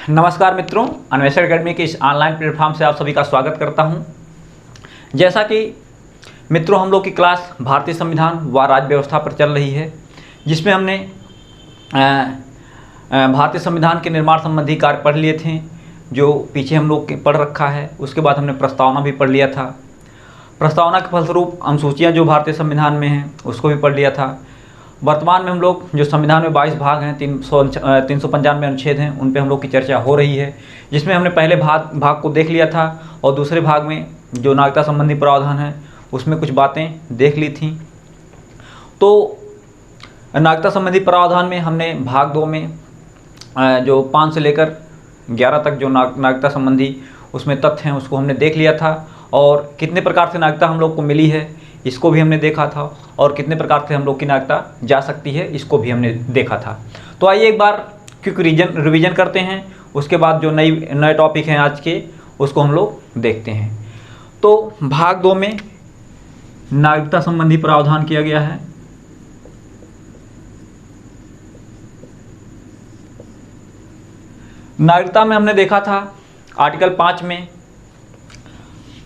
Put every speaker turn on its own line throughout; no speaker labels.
नमस्कार मित्रों, अन्वेषण अकेडमी के इस ऑनलाइन प्लेटफॉर्म से आप सभी का स्वागत करता हूं। जैसा कि मित्रों हम लोग की क्लास भारतीय संविधान व राज्य व्यवस्था पर चल रही है, जिसमें हमने भारतीय संविधान के निर्माण संबंधी कार्य पढ़ लिए थे, जो पीछे हम लोग पढ़ रखा है। उसके बाद हमने प्रस्तावना भी पढ़ लिया था। प्रस्तावना के फलस्वरूप अनुसूचियाँ जो भारतीय संविधान में हैं उसको भी पढ़ लिया था। वर्तमान में हम लोग जो संविधान में 22 भाग हैं, 395 अनुच्छेद हैं, उन पे हम लोग की चर्चा हो रही है, जिसमें हमने पहले भाग को देख लिया था और दूसरे भाग में जो नागरिकता संबंधी प्रावधान है उसमें कुछ बातें देख ली थी। तो नागरिकता संबंधी प्रावधान में हमने भाग 2 में जो 5 से लेकर 11 तक जो नागरिकता संबंधी उसमें तथ्य हैं उसको हमने देख लिया था, और कितने प्रकार से नागरिकता हम लोग को मिली है इसको भी हमने देखा था, और कितने प्रकार से हम लोग की नागरिकता जा सकती है इसको भी हमने देखा था। तो आइए एक बार क्विक रिवीजन करते हैं, उसके बाद जो नए टॉपिक हैं आज के उसको हम लोग देखते हैं। तो भाग 2 में नागरिकता संबंधी प्रावधान किया गया है। नागरिकता में हमने देखा था आर्टिकल 5 में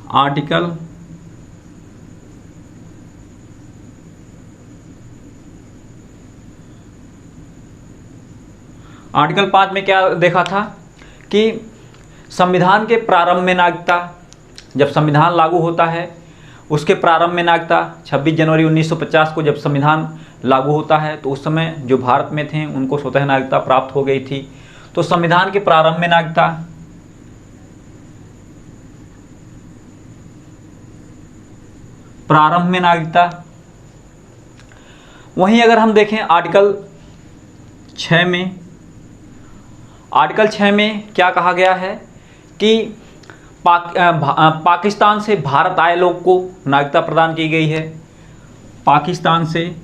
आर्टिकल 5 में क्या देखा था कि संविधान के प्रारंभ में नागरिकता, जब संविधान लागू होता है उसके प्रारंभ में नागरिकता 26 जनवरी 1950 को जब संविधान लागू होता है तो उस समय जो भारत में थे उनको स्वतः नागरिकता प्राप्त हो गई थी। तो संविधान के प्रारंभ में नागरिकता, वहीं अगर हम देखें आर्टिकल 6 में क्या कहा गया है कि पाकिस्तान से भारत आए लोग को नागरिकता प्रदान की गई है। पाकिस्तान से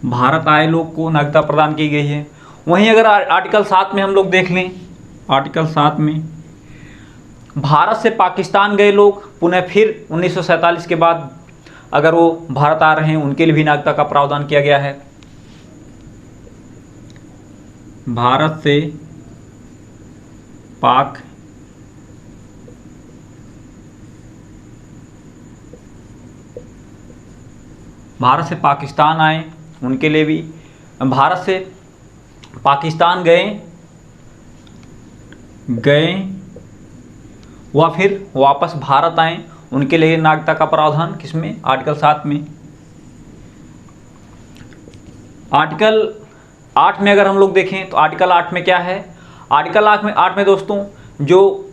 भारत आए लोग को नागरिकता प्रदान की गई है। वहीं अगर आर्टिकल 7 में हम लोग देख लें, आर्टिकल 7 में भारत से पाकिस्तान गए लोग पुनः फिर 1947 के बाद अगर वो भारत आ रहे हैं उनके लिए भी नागरिकता का प्रावधान किया गया है। भारत से पाकिस्तान आए उनके लिए भी, भारत से पाकिस्तान गए व फिर वापस भारत आए उनके लिए नागरिकता का प्रावधान किसमें, आर्टिकल 7 में। आर्टिकल 8 में अगर हम लोग देखें तो आर्टिकल 8 में क्या है, आर्टिकल 8 में दोस्तों जो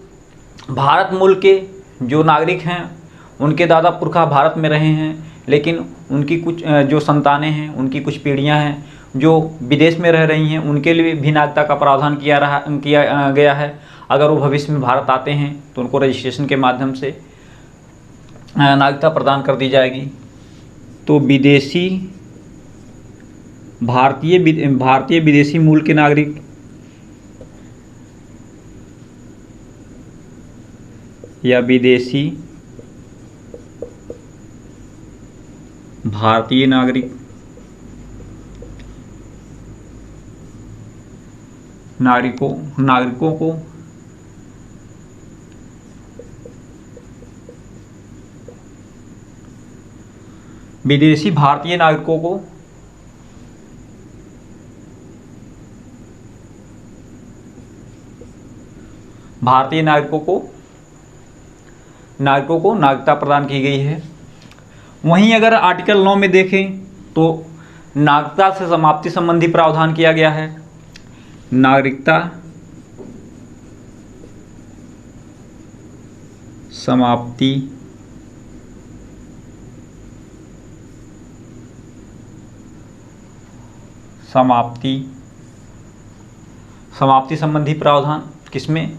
भारत मूल के जो नागरिक हैं उनके दादा पुरखा भारत में रहे हैं, लेकिन उनकी कुछ जो संतानें हैं, उनकी कुछ पीढ़ियां हैं जो विदेश में रह रही हैं, उनके लिए भी नागरिकता का प्रावधान किया गया है। अगर वो भविष्य में भारत आते हैं तो उनको रजिस्ट्रेशन के माध्यम से नागरिकता प्रदान कर दी जाएगी। तो भारतीय विदेशी मूल के नागरिक या विदेशी भारतीय नागरिकों को विदेशी भारतीय नागरिकों को नागरिकता प्रदान की गई है। वहीं अगर आर्टिकल 9 में देखें तो नागरिकता से समाप्ति संबंधी प्रावधान किया गया है। नागरिकता समाप्ति संबंधी प्रावधान किसमें,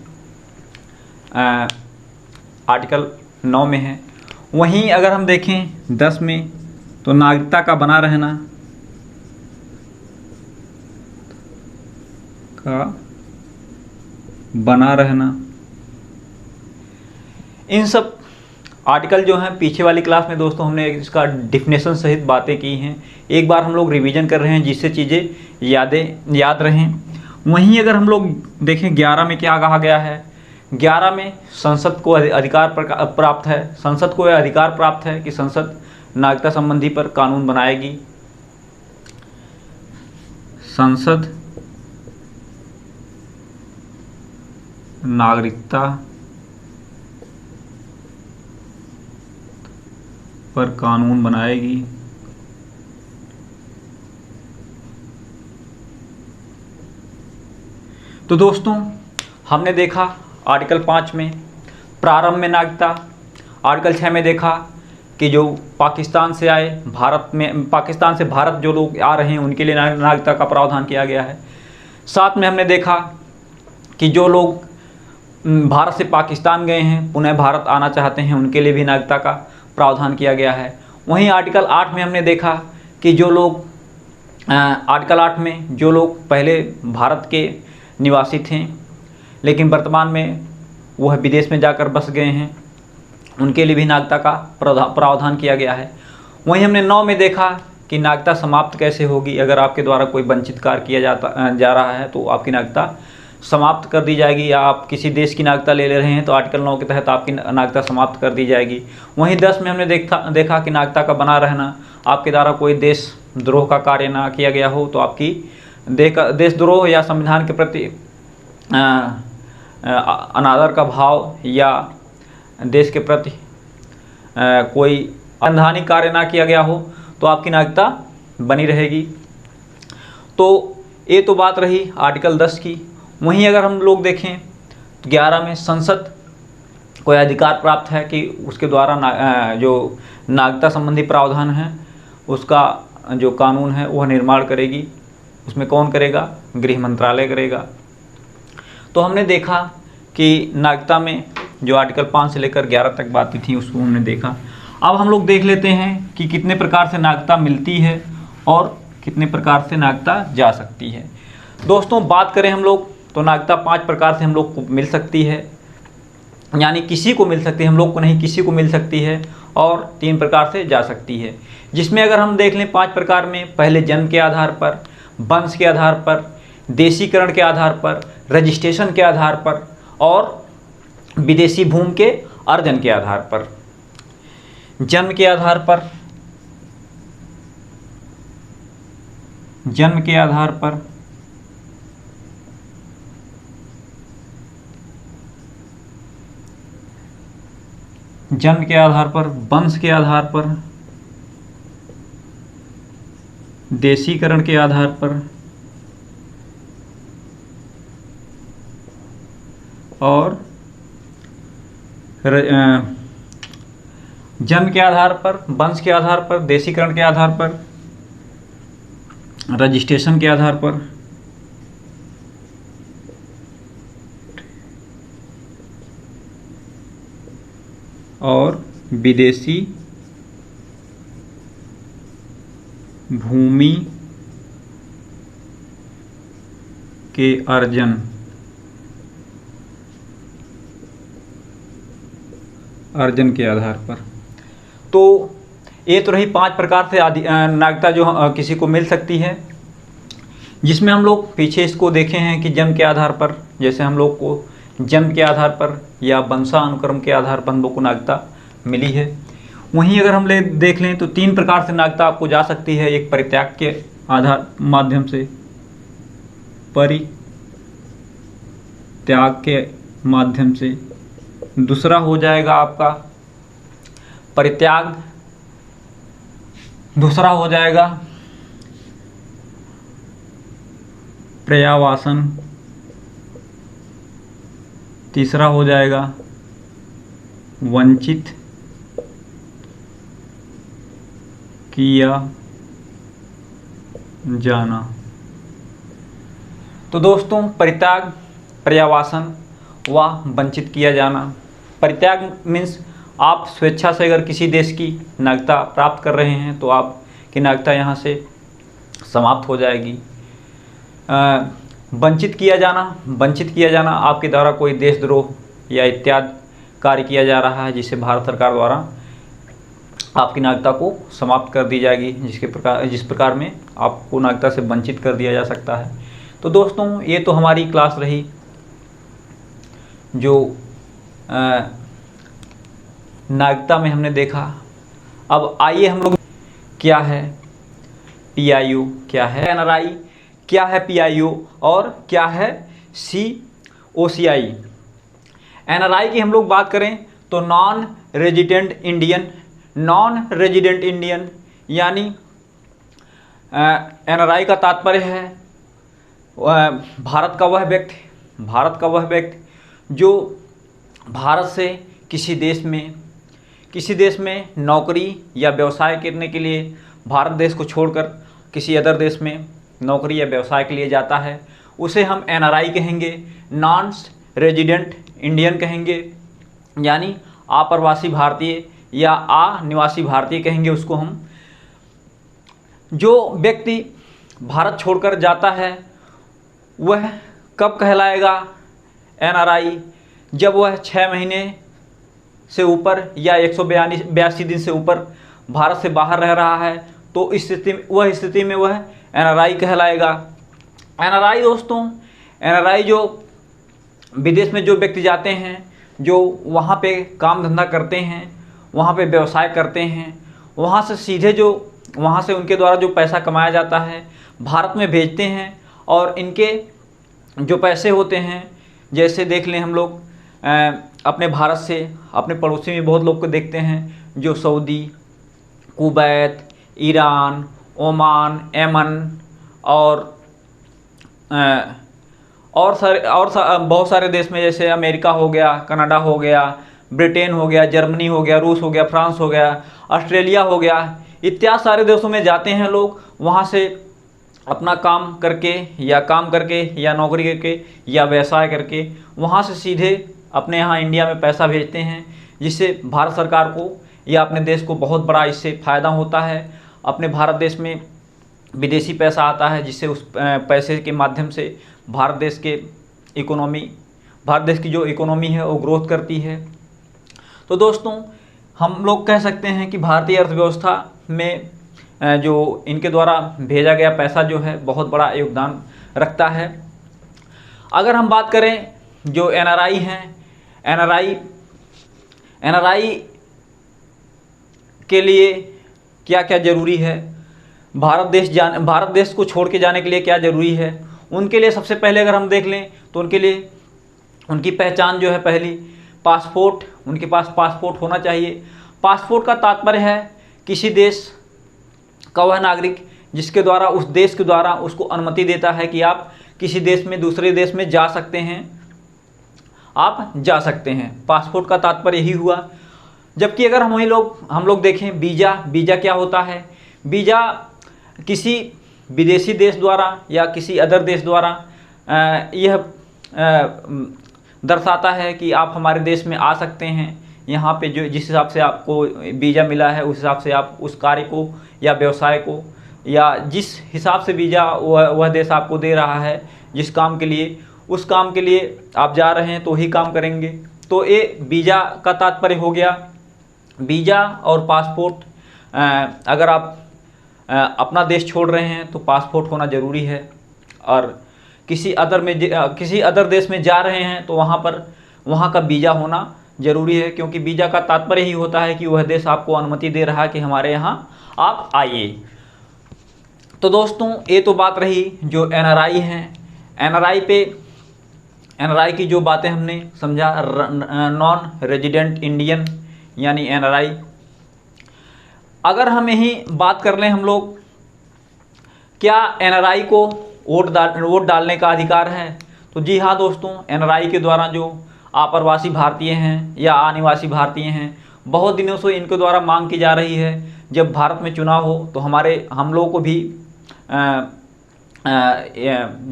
आर्टिकल 9 में है। वहीं अगर हम देखें 10 में तो नागरिकता का बना रहना, इन सब आर्टिकल जो है पीछे वाली क्लास में दोस्तों हमने इसका डिफिनेशन सहित बातें की हैं। एक बार हम लोग रिवीजन कर रहे हैं जिससे चीज़ें याद रहें। वहीं अगर हम लोग देखें 11 में क्या कहा गया है, 11 में संसद को अधिकार प्राप्त है, संसद को यह अधिकार प्राप्त है कि संसद नागरिकता संबंधी पर कानून बनाएगी। संसद नागरिकता पर कानून बनाएगी। तो दोस्तों हमने देखा आर्टिकल 5 में प्रारंभ में नागरिकता, आर्टिकल 6 में देखा कि जो पाकिस्तान से आए पाकिस्तान से भारत जो लोग आ रहे हैं उनके लिए नागरिकता का प्रावधान किया गया है। साथ में हमने देखा कि जो लोग भारत से पाकिस्तान गए हैं पुनः भारत आना चाहते हैं उनके लिए भी नागरिकता का प्रावधान किया गया है। वहीं आर्टिकल 8 में हमने देखा कि जो लोग आर्टिकल 8 में जो लोग पहले भारत के निवासी थे लेकिन वर्तमान में वह विदेश में जाकर बस गए हैं उनके लिए भी नागरिकता का प्रावधान किया गया है। वहीं हमने 9 में देखा कि नागरिकता समाप्त कैसे होगी। अगर आपके द्वारा कोई वंचित कार्य किया जा रहा है तो आपकी नागरिकता समाप्त कर दी जाएगी, या आप किसी देश की नागरिकता ले रहे हैं तो आर्टिकल 9 के तहत आपकी नागरिकता समाप्त कर दी जाएगी। वहीं 10 में हमने देखा कि नागरिकता का बना रहना, आपके द्वारा कोई देशद्रोह का कार्य ना किया गया हो तो आपकी देशद्रोह या संविधान के प्रति अनादर का भाव या देश के प्रति कोई अनधानी कार्य ना किया गया हो तो आपकी नागरिकता बनी रहेगी। तो ये तो बात रही आर्टिकल 10 की। वहीं अगर हम लोग देखें तो 11 में संसद को अधिकार प्राप्त है कि उसके द्वारा जो नागरिकता संबंधी प्रावधान है उसका जो कानून है वह निर्माण करेगी। उसमें कौन करेगा? गृह मंत्रालय करेगा। तो हमने देखा कि नागरिकता में जो आर्टिकल 5 से लेकर 11 तक बातें थी उसको हमने देखा। अब हम लोग देख लेते हैं कि कितने प्रकार से नागरिकता मिलती है और कितने प्रकार से नागरिकता जा सकती है। दोस्तों बात करें हम लोग तो नागरिकता 5 प्रकार से हम लोग को मिल सकती है, यानी किसी को मिल सकती है, हम लोग को नहीं किसी को मिल सकती है, और 3 प्रकार से जा सकती है। जिसमें अगर हम देख लें 5 प्रकार में, पहले जन्म के आधार पर, वंश के आधार पर, देशीकरण के आधार पर, रजिस्ट्रेशन के आधार पर और विदेशी भूमि के अर्जन के आधार पर। जन्म के आधार पर, जन्म के आधार पर, जन्म के आधार पर, वंश के आधार पर, देशीकरण के आधार पर और जन्म के आधार पर, वंश के आधार पर, देशीकरण के आधार पर, रजिस्ट्रेशन के आधार पर और विदेशी भूमि के अर्जन के आधार पर। तो ये तो रही 5 प्रकार से नागरिकता जो किसी को मिल सकती है, जिसमें हम लोग पीछे इसको देखे हैं कि जन्म के आधार पर, जैसे हम लोग को जन्म के आधार पर या वंशानुक्रम के आधार पर हम लोग को नागरिकता मिली है। वहीं अगर हम देख लें तो 3 प्रकार से नागरिकता आपको जा सकती है। एक परित्याग के आधार माध्यम से, परित्याग के माध्यम से, दूसरा हो जाएगा आपका परित्याग, दूसरा हो जाएगा पर्यावासन, तीसरा हो जाएगा वंचित किया जाना। तो दोस्तों परित्याग, पर्यावासन व वंचित किया जाना। परित्याग मीन्स आप स्वेच्छा से अगर किसी देश की नागरिकता प्राप्त कर रहे हैं तो आपकी नागरिकता यहाँ से समाप्त हो जाएगी। वंचित किया जाना, आपके द्वारा कोई देशद्रोह या इत्यादि कार्य किया जा रहा है, जिससे भारत सरकार द्वारा आपकी नागरिकता को समाप्त कर दी जाएगी, जिस प्रकार में आपको नागरिकता से वंचित कर दिया जा सकता है। तो दोस्तों, ये तो हमारी क्लास रही जो नागरिकता में हमने देखा। अब आइए हम लोग, क्या है PIO, क्या है NRI, क्या है PIO और क्या है COCI। NRI की हम लोग बात करें तो नॉन रेजिडेंट इंडियन यानी NRI का तात्पर्य है भारत का वह व्यक्ति जो भारत से किसी देश में नौकरी या व्यवसाय करने के लिए भारत देश को छोड़कर किसी अदर देश में नौकरी या व्यवसाय के लिए जाता है, उसे हम NRI कहेंगे, नॉन रेजिडेंट इंडियन कहेंगे, यानी अप्रवासी भारतीय या अनिवासी भारतीय कहेंगे उसको हम। जो व्यक्ति भारत छोड़कर जाता है वह कब कहलाएगा NRI? जब वह 6 महीने से ऊपर या 182 दिन से ऊपर भारत से बाहर रह रहा है, तो इस स्थिति में वह NRI कहलाएगा। NRI दोस्तों, NRI जो विदेश में जो व्यक्ति जाते हैं, जो वहाँ पे काम धंधा करते हैं, वहाँ पे व्यवसाय करते हैं, वहाँ से सीधे वहाँ से उनके द्वारा जो पैसा कमाया जाता है भारत में भेजते हैं, और इनके जो पैसे होते हैं, जैसे देख लें हम लोग अपने भारत से अपने पड़ोसी में बहुत लोग को देखते हैं जो Saudi, Kuwait, Iran, Oman, Yemen और बहुत सारे देश में, जैसे अमेरिका हो गया, कनाडा हो गया, ब्रिटेन हो गया, जर्मनी हो गया, रूस हो गया, फ्रांस हो गया, ऑस्ट्रेलिया हो गया, इत्यादि सारे देशों में जाते हैं लोग। वहाँ से अपना काम करके या नौकरी करके या व्यवसाय करके वहाँ से सीधे अपने यहाँ इंडिया में पैसा भेजते हैं, जिससे भारत सरकार को या अपने देश को बहुत बड़ा इससे फ़ायदा होता है। अपने भारत देश में विदेशी पैसा आता है, जिससे उस पैसे के माध्यम से भारत देश की जो इकोनॉमी है वो ग्रोथ करती है। तो दोस्तों, हम लोग कह सकते हैं कि भारतीय अर्थव्यवस्था में जो इनके द्वारा भेजा गया पैसा जो है बहुत बड़ा योगदान रखता है। अगर हम बात करें जो NRI हैं, NRI के लिए क्या क्या ज़रूरी है, भारत देश को छोड़ के जाने के लिए क्या ज़रूरी है, उनके लिए सबसे पहले अगर हम देख लें तो उनके लिए उनकी पहचान जो है, पहली पासपोर्ट, उनके पास पासपोर्ट होना चाहिए। पासपोर्ट का तात्पर्य है किसी देश का वह नागरिक जिसके द्वारा उस देश के द्वारा उसको अनुमति देता है कि आप किसी देश में दूसरे देश में जा सकते हैं, पासपोर्ट का तात्पर्य यही हुआ। जबकि अगर हम लोग देखें वीज़ा क्या होता है, वीज़ा किसी विदेशी देश द्वारा या किसी अदर देश द्वारा यह दर्शाता है कि आप हमारे देश में आ सकते हैं। यहाँ पे जिस हिसाब से आपको वीज़ा मिला है उस हिसाब से आप उस कार्य को या व्यवसाय को या जिस हिसाब से वीज़ा वह देश आपको दे रहा है जिस काम के लिए, उस काम के लिए आप जा रहे हैं तो ही काम करेंगे। तो ये वीज़ा का तात्पर्य हो गया। वीज़ा और पासपोर्ट, अगर आप अपना देश छोड़ रहे हैं तो पासपोर्ट होना ज़रूरी है, और किसी अदर देश में जा रहे हैं तो वहाँ का वीज़ा होना ज़रूरी है, क्योंकि वीज़ा का तात्पर्य ही होता है कि वह देश आपको अनुमति दे रहा है कि हमारे यहाँ आप आइए। तो दोस्तों, ये तो बात रही जो NRI हैं। NRI की जो बातें हमने समझा, नॉन रेजिडेंट इंडियन यानी NRI। अगर हम यही बात कर लें हम लोग, क्या NRI को वोट डालने का अधिकार है? तो जी हाँ दोस्तों, NRI के द्वारा जो अप्रवासी भारतीय हैं या अनिवासी भारतीय हैं, बहुत दिनों से इनके द्वारा मांग की जा रही है जब भारत में चुनाव हो तो हम लोगों को भी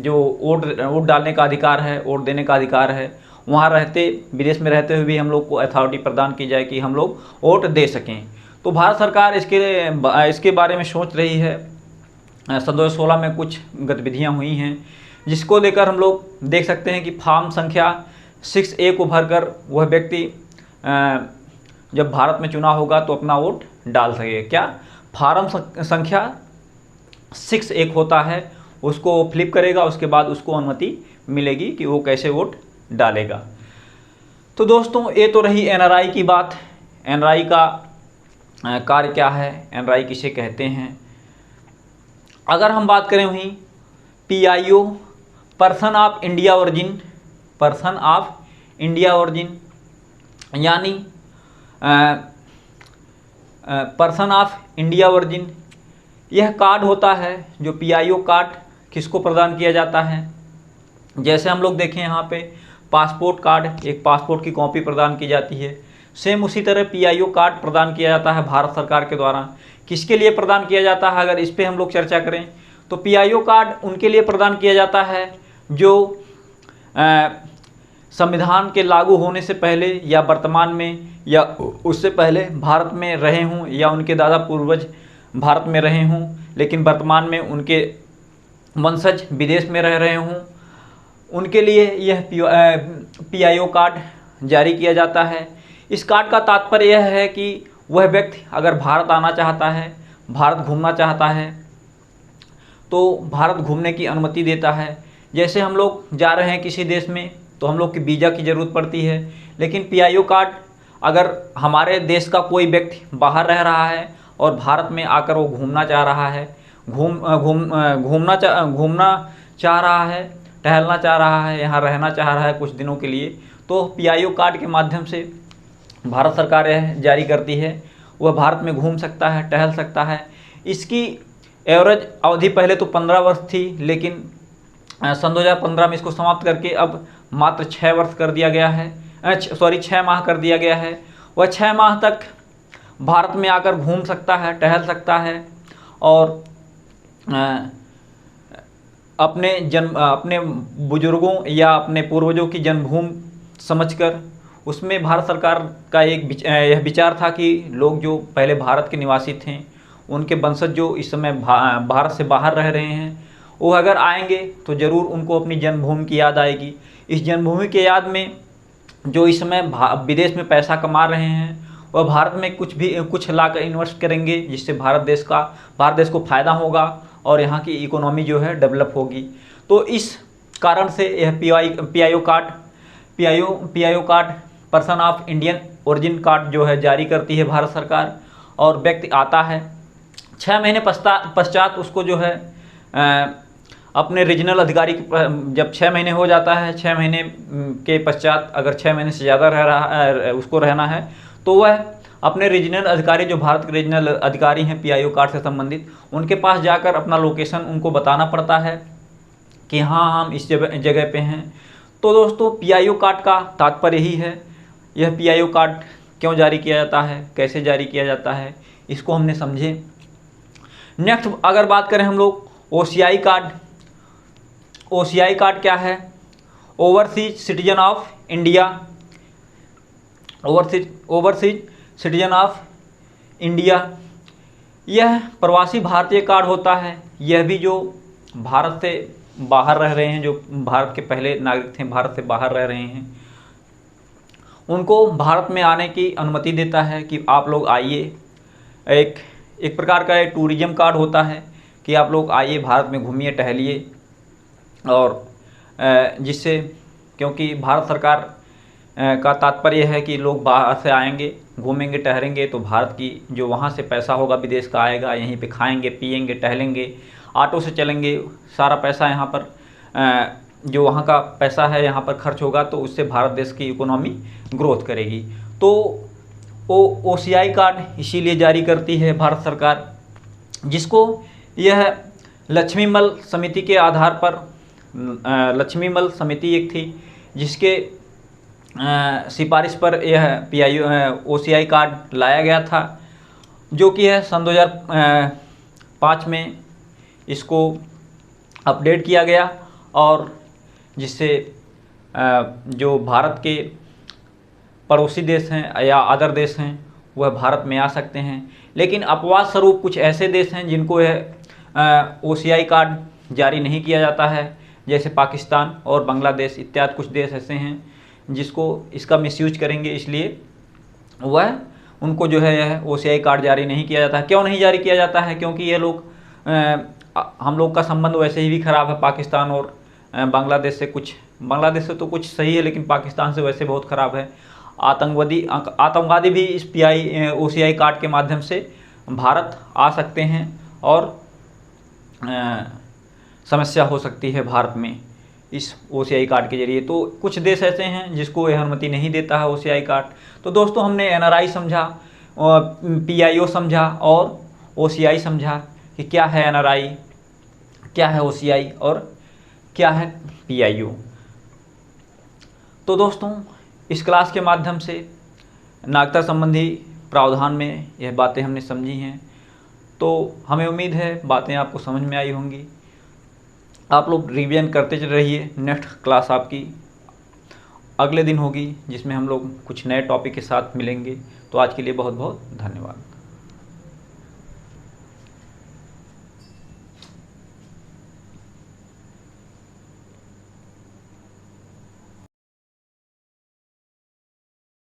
जो वोट डालने का अधिकार है, वोट देने का अधिकार है, वहाँ विदेश में रहते हुए भी हम लोग को अथॉरिटी प्रदान की जाए कि हम लोग वोट दे सकें। तो भारत सरकार इसके बारे में सोच रही है। सन 2016 में कुछ गतिविधियाँ हुई हैं जिसको लेकर हम लोग देख सकते हैं कि फॉर्म संख्या 6A को भरकर वह व्यक्ति जब भारत में चुनाव होगा तो अपना वोट डाल सके। क्या फार्म संख्या 6 एक होता है, उसको फ्लिप करेगा, उसके बाद उसको अनुमति मिलेगी कि वो कैसे वोट डालेगा। तो दोस्तों ये तो रही एनआरआई की बात। एनआरआई का कार्य क्या है, एनआरआई किसे कहते हैं। अगर हम बात करें वहीं PIO, person of India origin, person of India origin यानी पर्सन ऑफ इंडिया ओरिजिन, यह कार्ड होता है जो पीआईओ कार्ड किसको प्रदान किया जाता है। जैसे हम लोग देखें यहाँ पे पासपोर्ट कार्ड, एक पासपोर्ट की कॉपी प्रदान की जाती है, सेम उसी तरह पीआईओ कार्ड प्रदान किया जाता है भारत सरकार के द्वारा। किसके लिए प्रदान किया जाता है, अगर इस पर हम लोग चर्चा करें तो पीआईओ कार्ड उनके लिए प्रदान किया जाता है जो संविधान के लागू होने से पहले या वर्तमान में या उससे पहले भारत में रहे हों, या उनके दादा पूर्वज भारत में रहे हों लेकिन वर्तमान में उनके वंशज विदेश में रह रहे हों, उनके लिए यह पीआईओ कार्ड जारी किया जाता है। इस कार्ड का तात्पर्य यह है कि वह व्यक्ति अगर भारत आना चाहता है, भारत घूमना चाहता है तो भारत घूमने की अनुमति देता है। जैसे हम लोग जा रहे हैं किसी देश में तो हम लोग की वीज़ा की ज़रूरत पड़ती है, लेकिन पीआईओ कार्ड अगर हमारे देश का कोई व्यक्ति बाहर रह रहा है और भारत में आकर वो घूमना चाह रहा है, घूमना चाह रहा है, टहलना चाह रहा है, यहाँ रहना चाह रहा है कुछ दिनों के लिए, तो पीआईओ कार्ड के माध्यम से भारत सरकार यह जारी करती है, वह भारत में घूम सकता है, टहल सकता है। इसकी एवरेज अवधि पहले तो 15 वर्ष थी, लेकिन सन 2015 में इसको समाप्त करके अब मात्र 6 वर्ष कर दिया गया है, 6 माह कर दिया गया है। वह 6 माह तक भारत में आकर घूम सकता है, टहल सकता है और अपने बुजुर्गों या अपने पूर्वजों की जन्मभूमि समझकर, उसमें भारत सरकार का यह विचार था कि लोग जो पहले भारत के निवासी थे, उनके वंशज जो इस समय भारत से बाहर रह रहे हैं, वो अगर आएंगे तो ज़रूर उनको अपनी जन्मभूमि की याद आएगी। इस जन्मभूमि के याद में जो इस समय विदेश में पैसा कमा रहे हैं, वह भारत में कुछ लाकर इन्वेस्ट करेंगे, जिससे भारत देश को फ़ायदा होगा और यहाँ की इकोनॉमी जो है डेवलप होगी। तो इस कारण से यह PIO card person of Indian origin card जो है जारी करती है भारत सरकार, और व्यक्ति आता है 6 महीने पश्चात उसको जो है अपने रीजनल अधिकारी जब 6 महीने हो जाता है, 6 महीने के पश्चात अगर 6 महीने से ज़्यादा उसको रहना है तो वह अपने रीजनल अधिकारी, जो भारत के रीजनल अधिकारी हैं पीआईओ कार्ड से संबंधित, उनके पास जाकर अपना लोकेशन उनको बताना पड़ता है कि हाँ हम इस जगह पे हैं। तो दोस्तों पीआईओ कार्ड का तात्पर्य यही है। यह पीआईओ कार्ड क्यों जारी किया जाता है, कैसे जारी किया जाता है, इसको हमने समझे। नेक्स्ट अगर बात करें हम लोग ओसीआई कार्ड। ओसीआई कार्ड क्या है? Overseas citizen of India, overseas citizen of India, यह प्रवासी भारतीय कार्ड होता है। यह भी जो भारत से बाहर रह रहे हैं, जो भारत के पहले नागरिक थे, भारत से बाहर रह रहे हैं, उनको भारत में आने की अनुमति देता है कि आप लोग आइए। एक प्रकार का टूरिज्म कार्ड होता है कि आप लोग आइए, भारत में घूमिए, टहलिए, और जिससे, क्योंकि भारत सरकार का तात्पर्य है कि लोग बाहर से आएंगे, घूमेंगे, टहलेंगे, तो भारत की जो वहाँ से पैसा होगा विदेश का आएगा, यहीं पे खाएंगे, पिएंगे, टहलेंगे, ऑटो से चलेंगे, सारा पैसा यहाँ पर जो वहाँ का पैसा है यहाँ पर खर्च होगा, तो उससे भारत देश की इकोनॉमी ग्रोथ करेगी। तो ओसीआई कार्ड इसीलिए जारी करती है भारत सरकार, जिसको यह लक्ष्मीमल समिति के आधार पर, लक्ष्मीमल समिति एक थी जिसके सिफारिश पर यह ओसीआई कार्ड लाया गया था, जो कि है सन 2005 में इसको अपडेट किया गया, और जिससे जो भारत के पड़ोसी देश हैं या अदर देश हैं वह भारत में आ सकते हैं। लेकिन अपवाद स्वरूप कुछ ऐसे देश हैं जिनको यह ओसीआई कार्ड जारी नहीं किया जाता है, जैसे पाकिस्तान और बांग्लादेश इत्यादि कुछ देश ऐसे हैं जिसको इसका मिसयूज करेंगे, इसलिए वह उनको जो है OCI कार्ड जारी नहीं किया जाता है। क्यों नहीं जारी किया जाता है? क्योंकि ये लोग हम लोग का संबंध वैसे ही भी ख़राब है पाकिस्तान और बांग्लादेश से। बांग्लादेश से तो कुछ सही है, लेकिन पाकिस्तान से वैसे बहुत ख़राब है। आतंकवादी भी इस OCI कार्ड के माध्यम से भारत आ सकते हैं और समस्या हो सकती है भारत में इस OCI कार्ड के जरिए। तो कुछ देश ऐसे हैं जिसको यह अनुमति नहीं देता है OCI कार्ड। तो दोस्तों, हमने NRI समझा, PIO समझा और OCI समझा कि क्या है NRI, क्या है OCI और क्या है PIO। तो दोस्तों, इस क्लास के माध्यम से नागरिकता संबंधी प्रावधान में यह बातें हमने समझी हैं। तो हमें उम्मीद है बातें आपको समझ में आई होंगी। आप लोग रिवीजन करते चल रहिए। नेक्स्ट क्लास आपकी अगले दिन होगी, जिसमें हम लोग कुछ नए टॉपिक के साथ मिलेंगे। तो आज के लिए बहुत बहुत धन्यवाद।